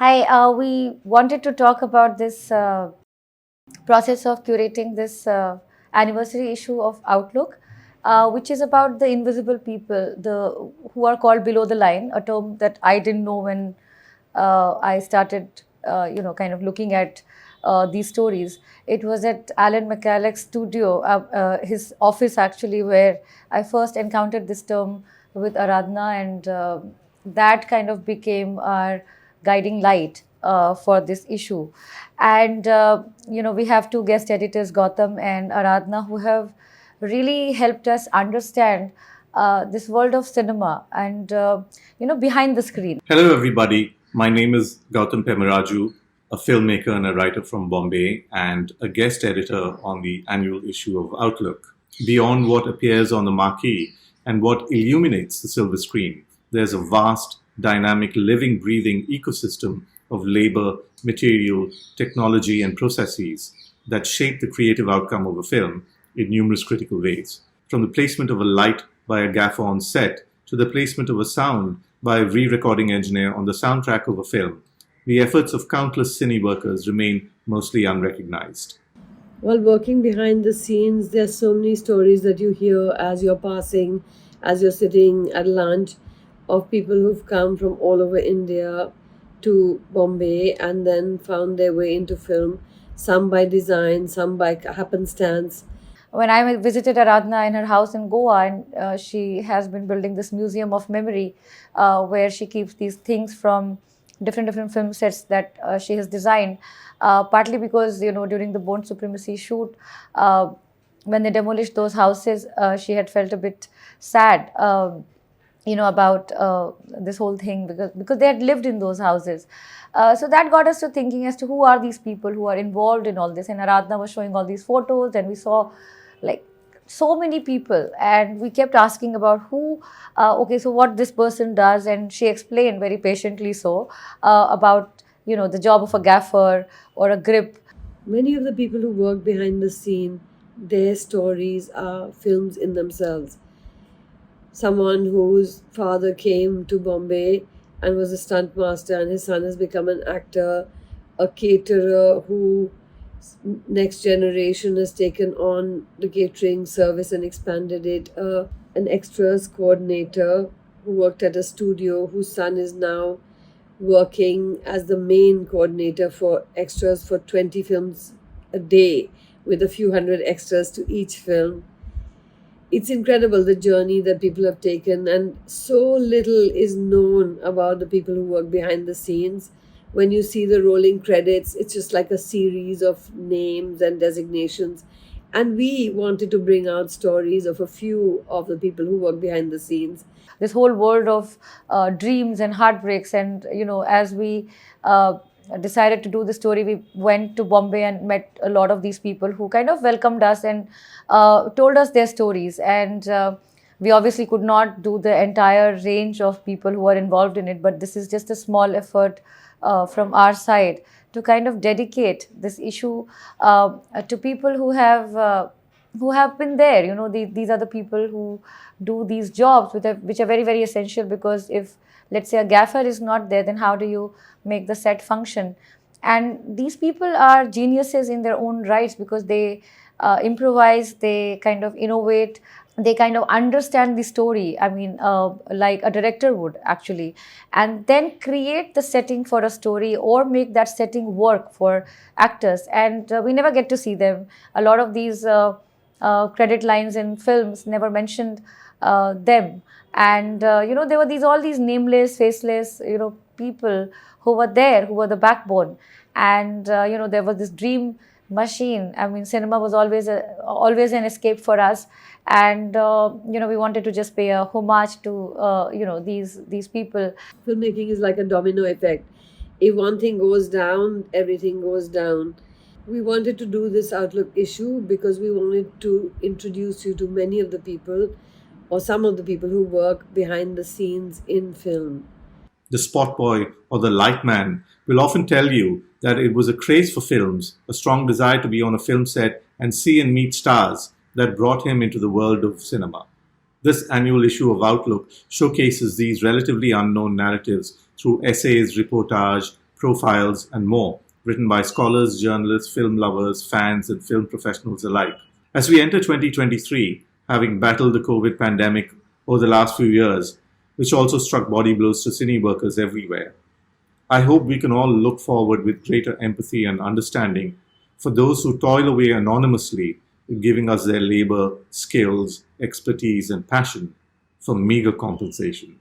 Hi, we wanted to talk about this process of curating this anniversary issue of Outlook, which is about the invisible people, the who are called below the line, a term that I didn't know when I started, kind of looking at these stories. It was at Alan McCalloch's studio, his office actually, where I first encountered this term with Aradhana, and that kind of became our guiding light for this issue. And we have two guest editors, Gautam and Aradhana, who have really helped us understand this world of cinema and behind the screen. Hello, everybody. My name is Gautam Pemmaraju, a filmmaker and a writer from Bombay, and a guest editor on the annual issue of Outlook. Beyond what appears on the marquee and what illuminates the silver screen, there's a vast, dynamic, living, breathing ecosystem of labor, material, technology, and processes that shape the creative outcome of a film in numerous critical ways. From the placement of a light by a gaffer on set to the placement of a sound by a re-recording engineer on the soundtrack of a film, the efforts of countless cine workers remain mostly unrecognized. While working behind the scenes, there's so many stories that you hear as you're passing, as you're sitting at lunch, of people who've come from all over India to Bombay and then found their way into film, some by design, some by happenstance. When I visited Aradhana in her house in Goa, and she has been building this museum of memory where she keeps these things from different film sets that she has designed, partly because, during the Born Supremacy shoot, when they demolished those houses, she had felt a bit sad. About this whole thing because they had lived in those houses. So that got us to thinking as to who are these people who are involved in all this. And Aradhana was showing all these photos, and we saw like so many people, and we kept asking about who, so what this person does, and she explained very patiently about the job of a gaffer or a grip. Many of the people who work behind the scene, their stories are films in themselves. Someone whose father came to Bombay and was a stunt master, and his son has become an actor, a caterer who next generation has taken on the catering service and expanded it, an extras coordinator who worked at a studio, whose son is now working as the main coordinator for extras for 20 films a day with a few hundred extras to each film. It's incredible the journey that people have taken, and so little is known about the people who work behind the scenes. When you see the rolling credits, it's just like a series of names and designations. And we wanted to bring out stories of a few of the people who work behind the scenes. This whole world of dreams and heartbreaks, and as we decided to do the story, we went to Bombay and met a lot of these people who kind of welcomed us and told us their stories. And we obviously could not do the entire range of people who are involved in it, but this is just a small effort from our side to kind of dedicate this issue to people who have been there. These are the people who do these jobs which are very, very essential, because if, let's say, a gaffer is not there, then how do you make the set function? And these people are geniuses in their own rights, because they improvise, they kind of innovate, they kind of understand the story, like a director would actually, and then create the setting for a story or make that setting work for actors. And we never get to see them. A lot of these credit lines in films never mentioned them. And there were all these nameless, faceless people who were there, who were the backbone. And there was this dream machine. Cinema was always an escape for us. And we wanted to just pay a homage to these people. Filmmaking is like a domino effect. If one thing goes down, everything goes down. We wanted to do this Outlook issue because we wanted to introduce you to many of the people, or some of the people who work behind the scenes in film. The spot boy or the light man will often tell you that it was a craze for films, a strong desire to be on a film set and see and meet stars, that brought him into the world of cinema. This annual issue of Outlook showcases these relatively unknown narratives through essays, reportage, profiles, and more, written by scholars, journalists, film lovers, fans, and film professionals alike. As we enter 2023, having battled the COVID pandemic over the last few years, which also struck body blows to cine workers everywhere, I hope we can all look forward with greater empathy and understanding for those who toil away anonymously in giving us their labor, skills, expertise, and passion for meager compensation.